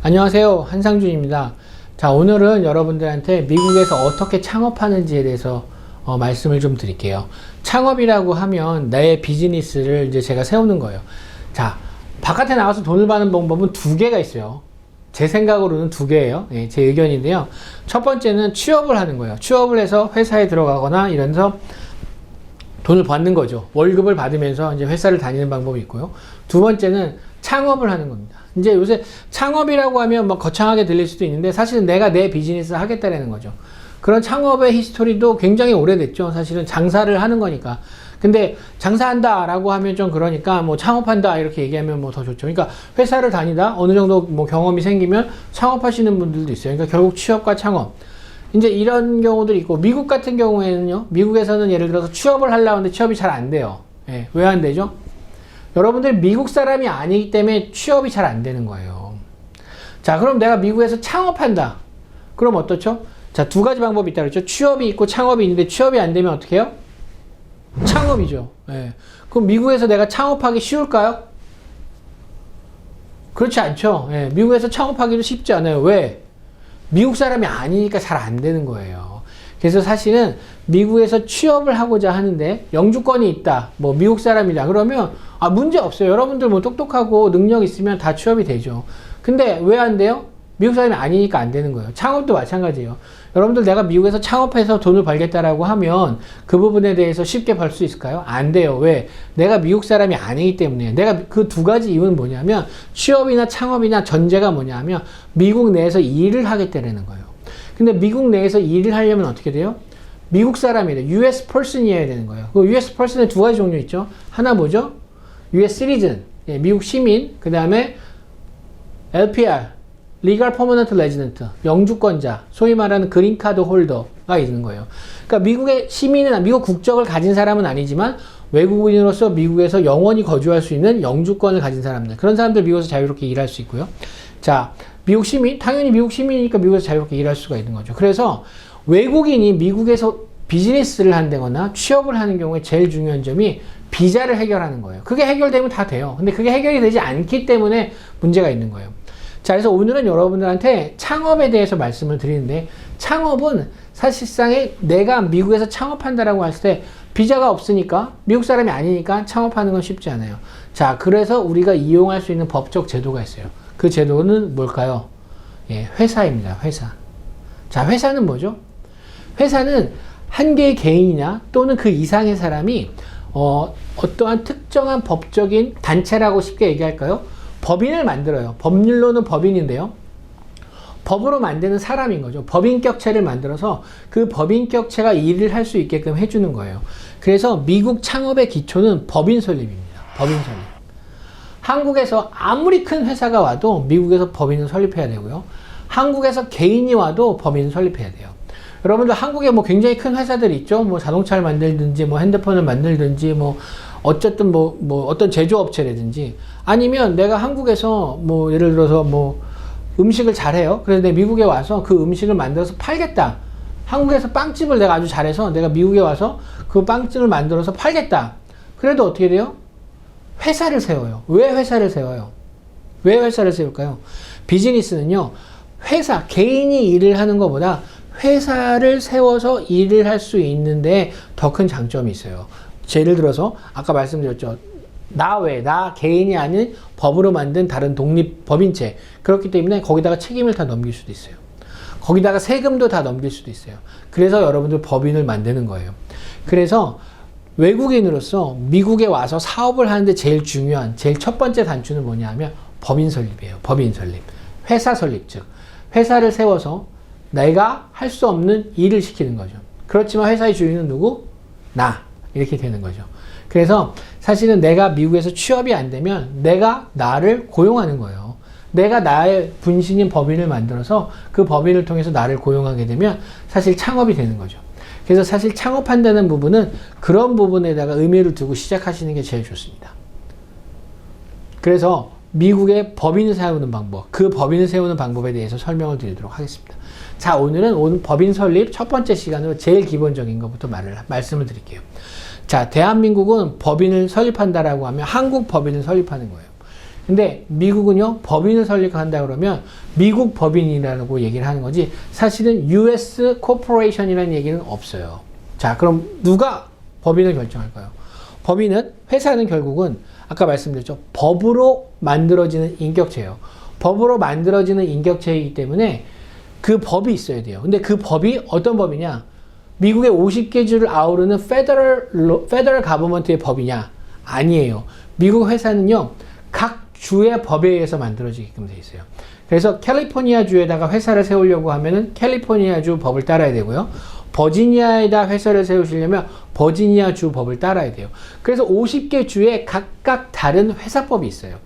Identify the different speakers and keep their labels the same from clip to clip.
Speaker 1: 안녕하세요, 한상준입니다. 자, 오늘은 여러분들한테 미국에서 어떻게 창업하는지에 대해서 말씀을 좀 드릴게요. 창업이라고 하면 내 비즈니스를 이제 제가 세우는 거예요. 자, 바깥에 나가서 돈을 버는 방법은 두 개가 있어요. 제 생각으로는 두 개예요. 예, 제 의견인데요. 첫 번째는 취업을 하는 거예요. 취업을 해서 회사에 들어가거나 이러면서 돈을 받는 거죠. 월급을 받으면서 이제 회사를 다니는 방법이 있고요. 두 번째는 창업을 하는 겁니다. 이제 요새 창업이라고 하면 뭐 거창하게 들릴 수도 있는데 사실은 내가 내 비즈니스를 하겠다라는 거죠. 그런 창업의 히스토리도 굉장히 오래됐죠. 사실은 장사를 하는 거니까. 근데 장사한다 라고 하면 좀 그러니까 뭐 창업한다 이렇게 얘기하면 뭐 더 좋죠. 그러니까 회사를 다니다 어느 정도 뭐 경험이 생기면 창업하시는 분들도 있어요. 그러니까 결국 취업과 창업. 이제 이런 경우들이 있고, 미국 같은 경우에는요, 미국에서는 예를 들어서 취업을 하려고 하는데 취업이 잘 안 돼요. 예, 왜 안 되죠? 여러분들 미국 사람이 아니기 때문에 취업이 잘 안 되는 거예요. 자, 그럼 내가 미국에서 창업한다. 그럼 어떻죠? 자, 두 가지 방법이 있다 그랬죠. 취업이 있고 창업이 있는데 취업이 안 되면 어떻게 해요? 창업이죠. 예. 그럼 미국에서 내가 창업하기 쉬울까요? 그렇지 않죠. 예, 미국에서 창업하기도 쉽지 않아요. 왜? 미국 사람이 아니니까 잘 안 되는 거예요. 그래서 사실은 미국에서 취업을 하고자 하는데 영주권이 있다, 뭐 미국 사람이다 그러면 문제 없어요. 여러분들 뭐 똑똑하고 능력 있으면 다 취업이 되죠. 근데 왜 안 돼요? 미국 사람이 아니니까 안 되는 거예요. 창업도 마찬가지예요. 여러분들 내가 미국에서 창업해서 돈을 벌겠다라고 하면 그 부분에 대해서 쉽게 벌 수 있을까요? 안 돼요. 왜? 내가 미국 사람이 아니기 때문에. 내가 그 두 가지 이유는 뭐냐면 취업이나 창업이나 전제가 뭐냐면 미국 내에서 일을 하겠다라는 거예요. 근데 미국 내에서 일을 하려면 어떻게 돼요? 미국 사람이래. US person이어야 되는 거예요. 그 US person에 두 가지 종류 있죠. 하나 뭐죠? US citizen, 예, 미국 시민. 그 다음에 LPR, Legal Permanent Resident, 영주권자, 소위 말하는 그린카드 홀더가 있는 거예요. 그러니까 미국의 시민은, 미국 국적을 가진 사람은 아니지만 외국인으로서 미국에서 영원히 거주할 수 있는 영주권을 가진 사람들. 그런 사람들 미국에서 자유롭게 일할 수 있고요. 자, 미국 시민, 당연히 미국 시민이니까 미국에서 자유롭게 일할 수가 있는 거죠. 그래서 외국인이 미국에서 비즈니스를 한다거나 취업을 하는 경우에 제일 중요한 점이 비자를 해결하는 거예요. 그게 해결되면 다 돼요. 근데 그게 해결이 되지 않기 때문에 문제가 있는 거예요. 자, 그래서 오늘은 여러분들한테 창업에 대해서 말씀을 드리는데, 창업은 사실상에 내가 미국에서 창업한다라고 했을 때 비자가 없으니까, 미국 사람이 아니니까 창업하는 건 쉽지 않아요. 자, 그래서 우리가 이용할 수 있는 법적 제도가 있어요. 그 제도는 뭘까요? 예, 회사입니다. 회사. 자, 회사는 뭐죠? 회사는 한 개의 개인이나 또는 그 이상의 사람이 어떠한 특정한 법적인 단체라고 쉽게 얘기할까요? 법인을 만들어요. 법률로는 법인인데요. 법으로 만드는 사람인 거죠. 법인격체를 만들어서 그 법인격체가 일을 할 수 있게끔 해주는 거예요. 그래서 미국 창업의 기초는 법인 설립입니다. 법인 설립. 한국에서 아무리 큰 회사가 와도 미국에서 법인을 설립해야 되고요. 한국에서 개인이 와도 법인을 설립해야 돼요. 여러분들 한국에 뭐 굉장히 큰 회사들이 있죠. 뭐 자동차를 만들든지 뭐 핸드폰을 만들든지 뭐 어쨌든 뭐 어떤 제조업체라든지, 아니면 내가 한국에서 뭐 예를 들어서 뭐 음식을 잘해요. 그래서 내가 미국에 와서 그 음식을 만들어서 팔겠다. 한국에서 빵집을 내가 아주 잘해서 내가 미국에 와서 그 빵집을 만들어서 팔겠다. 그래도 어떻게 돼요? 회사를 세워요. 왜 회사를 세워요? 왜 회사를 세울까요? 비즈니스는요, 회사, 개인이 일을 하는 것보다 회사를 세워서 일을 할 수 있는데 더 큰 장점이 있어요. 예를 들어서 아까 말씀드렸죠. 나 개인이 아닌 법으로 만든 다른 독립 법인체. 그렇기 때문에 거기다가 책임을 다 넘길 수도 있어요. 거기다가 세금도 다 넘길 수도 있어요. 그래서 여러분들 법인을 만드는 거예요. 그래서 외국인으로서 미국에 와서 사업을 하는데 제일 중요한, 제일 첫 번째 단추는 뭐냐 하면 법인 설립이에요. 법인 설립. 회사 설립, 즉 회사를 세워서 내가 할 수 없는 일을 시키는 거죠. 그렇지만 회사의 주인은 누구? 나. 이렇게 되는 거죠. 그래서 사실은 내가 미국에서 취업이 안 되면 내가 나를 고용하는 거예요. 내가 나의 분신인 법인을 만들어서 그 법인을 통해서 나를 고용하게 되면 사실 창업이 되는 거죠. 그래서 사실 창업한다는 부분은 그런 부분에다가 의미를 두고 시작하시는 게 제일 좋습니다. 그래서 미국의 법인을 세우는 방법, 그 법인을 세우는 방법에 대해서 설명을 드리도록 하겠습니다. 자, 오늘은 법인 설립 첫 번째 시간으로 제일 기본적인 것부터 말씀을 드릴게요. 자, 대한민국은 법인을 설립한다라고 하면 한국 법인을 설립하는 거예요. 근데 미국은요, 법인을 설립한다 그러면 미국 법인이라고 얘기를 하는 거지, 사실은 US Corporation이라는 얘기는 없어요. 자, 그럼 누가 법인을 결정할까요? 법인은, 회사는 결국은 아까 말씀드렸죠. 법으로 만들어지는 인격체예요. 법으로 만들어지는 인격체이기 때문에 그 법이 있어야 돼요. 근데 그 법이 어떤 법이냐? 미국의 50개 주를 아우르는 페더럴 가버먼트의 법이냐? 아니에요. 미국 회사는요, 각 주의 법에 의해서 만들어지게끔 돼 있어요. 그래서 캘리포니아 주에다가 회사를 세우려고 하면은 캘리포니아 주 법을 따라야 되고요. 버지니아에다 회사를 세우시려면 버지니아 주 법을 따라야 돼요. 그래서 50개 주에 각각 다른 회사법이 있어요.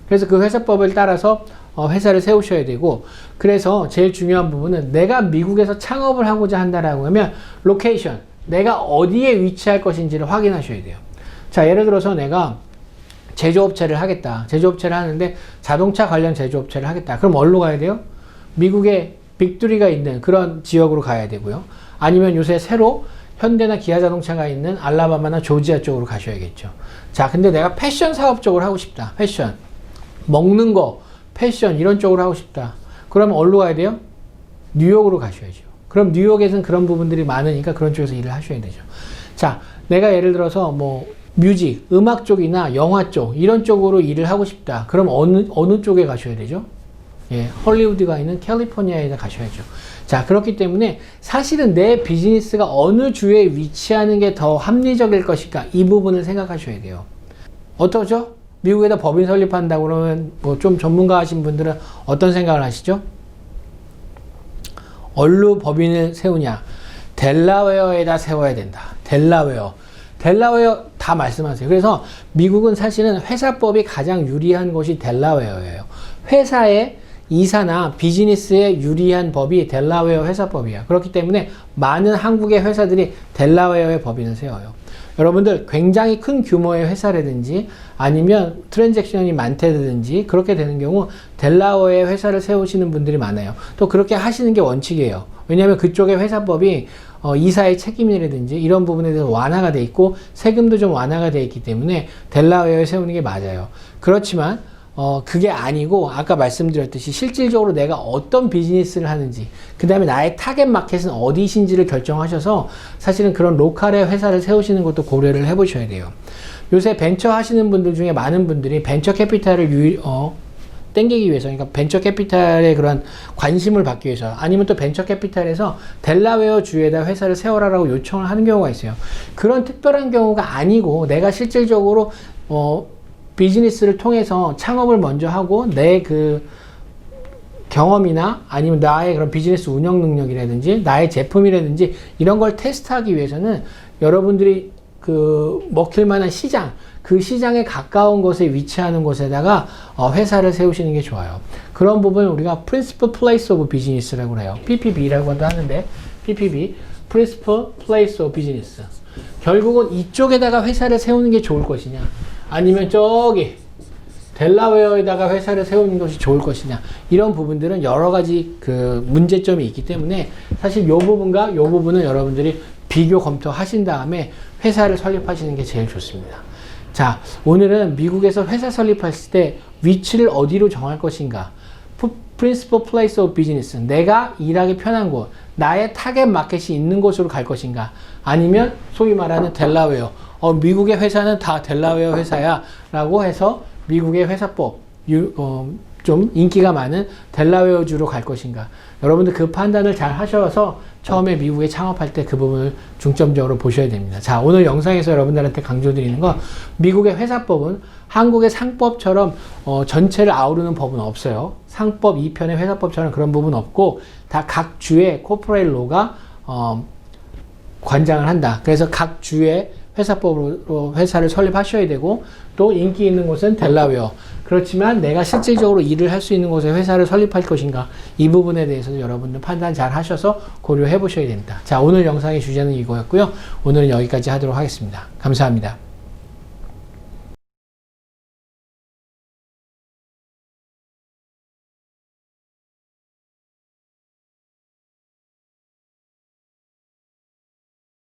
Speaker 1: 그래서 그 회사법을 따라서 회사를 세우셔야 되고, 그래서 제일 중요한 부분은 내가 미국에서 창업을 하고자 한다라고 하면 로케이션, 내가 어디에 위치할 것인지를 확인하셔야 돼요. 자, 예를 들어서 내가 제조업체를 하겠다. 제조업체를 하는데 자동차 관련 제조업체를 하겠다. 그럼 어디로 가야 돼요? 미국에 빅3가 있는 그런 지역으로 가야 되고요. 아니면 요새 새로 현대나 기아 자동차가 있는 알라바마나 조지아 쪽으로 가셔야겠죠. 자, 근데 내가 패션 사업 쪽으로 하고 싶다. 패션. 먹는 거, 패션 이런 쪽으로 하고 싶다. 그러면 어디로 가야 돼요? 뉴욕으로 가셔야죠. 그럼 뉴욕에서는 그런 부분들이 많으니까 그런 쪽에서 일을 하셔야 되죠. 자, 내가 예를 들어서 뭐 뮤직, 음악 쪽이나 영화 쪽 이런 쪽으로 일을 하고 싶다. 그럼 어느 쪽에 가셔야 되죠? 예, 헐리우드가 있는 캘리포니아에 가셔야죠. 자, 그렇기 때문에 사실은 내 비즈니스가 어느 주에 위치하는 게 더 합리적일 것일까? 이 부분을 생각하셔야 돼요. 어떠죠? 미국에다 법인 설립한다고 그러면 뭐 좀 전문가 하신 분들은 어떤 생각을 하시죠? 어디로 법인을 세우냐? 델라웨어에다 세워야 된다. 델라웨어 다 말씀하세요. 그래서 미국은 사실은 회사법이 가장 유리한 곳이 델라웨어예요. 회사의 이사나 비즈니스에 유리한 법이 델라웨어 회사법이야. 그렇기 때문에 많은 한국의 회사들이 델라웨어에 법인을 세워요. 여러분들 굉장히 큰 규모의 회사라든지 아니면 트랜잭션이 많다든지 그렇게 되는 경우 델라웨어에 회사를 세우시는 분들이 많아요. 또 그렇게 하시는 게 원칙이에요. 왜냐하면 그쪽의 회사법이 이사의 책임이라든지 이런 부분에 대해서 완화가 돼 있고 세금도 좀 완화가 돼 있기 때문에 델라웨어에 세우는 게 맞아요. 그렇지만 그게 아니고 아까 말씀드렸듯이 실질적으로 내가 어떤 비즈니스를 하는지 그 다음에 나의 타겟 마켓은 어디신지를 결정하셔서 사실은 그런 로컬의 회사를 세우시는 것도 고려를 해보셔야 돼요. 요새 벤처 하시는 분들 중에 많은 분들이 벤처 캐피탈을 땡기기 위해서, 그러니까 벤처 캐피탈에 그런 관심을 받기 위해서 아니면 또 벤처 캐피탈에서 델라웨어 주에다 회사를 세워라라고 요청을 하는 경우가 있어요. 그런 특별한 경우가 아니고 내가 실질적으로 비즈니스를 통해서 창업을 먼저 하고 내 그 경험이나 아니면 나의 그런 비즈니스 운영 능력이라든지 나의 제품이라든지 이런 걸 테스트하기 위해서는 여러분들이 그 먹힐 만한 시장, 그 시장에 가까운 곳에 위치하는 곳에다가 회사를 세우시는 게 좋아요. 그런 부분을 우리가 Principal Place of Business라고 해요. PPB라고도 하는데 PPB, Principal Place of Business. 결국은 이쪽에다가 회사를 세우는 게 좋을 것이냐 아니면 저기 델라웨어에다가 회사를 세우는 것이 좋을 것이냐, 이런 부분들은 여러 가지 그 문제점이 있기 때문에 사실 요 부분과 요 부분은 여러분들이 비교 검토하신 다음에 회사를 설립하시는 게 제일 좋습니다. 자, 오늘은 미국에서 회사 설립했을 때 위치를 어디로 정할 것인가, Principal Place of Business, 내가 일하기 편한 곳, 나의 타겟 마켓이 있는 곳으로 갈 것인가, 아니면 소위 말하는 델라웨어, 미국의 회사는 다 델라웨어 회사야 라고 해서 미국의 회사법, 좀 인기가 많은 델라웨어주로 갈 것인가. 여러분들 그 판단을 잘 하셔서 처음에 미국에 창업할 때 그 부분을 중점적으로 보셔야 됩니다. 자, 오늘 영상에서 여러분들한테 강조드리는 건 미국의 회사법은 한국의 상법처럼 전체를 아우르는 법은 없어요. 상법 2편의 회사법처럼 그런 부분 없고 다 각 주의 코퍼레이트 로가 관장을 한다. 그래서 각 주의 회사법으로 회사를 설립하셔야 되고 또 인기 있는 곳은 델라웨어. 그렇지만 내가 실질적으로 일을 할 수 있는 곳에 회사를 설립할 것인가, 이 부분에 대해서도 여러분들 판단 잘 하셔서 고려해 보셔야 됩니다. 자, 오늘 영상의 주제는 이거였고요. 오늘은 여기까지 하도록 하겠습니다. 감사합니다.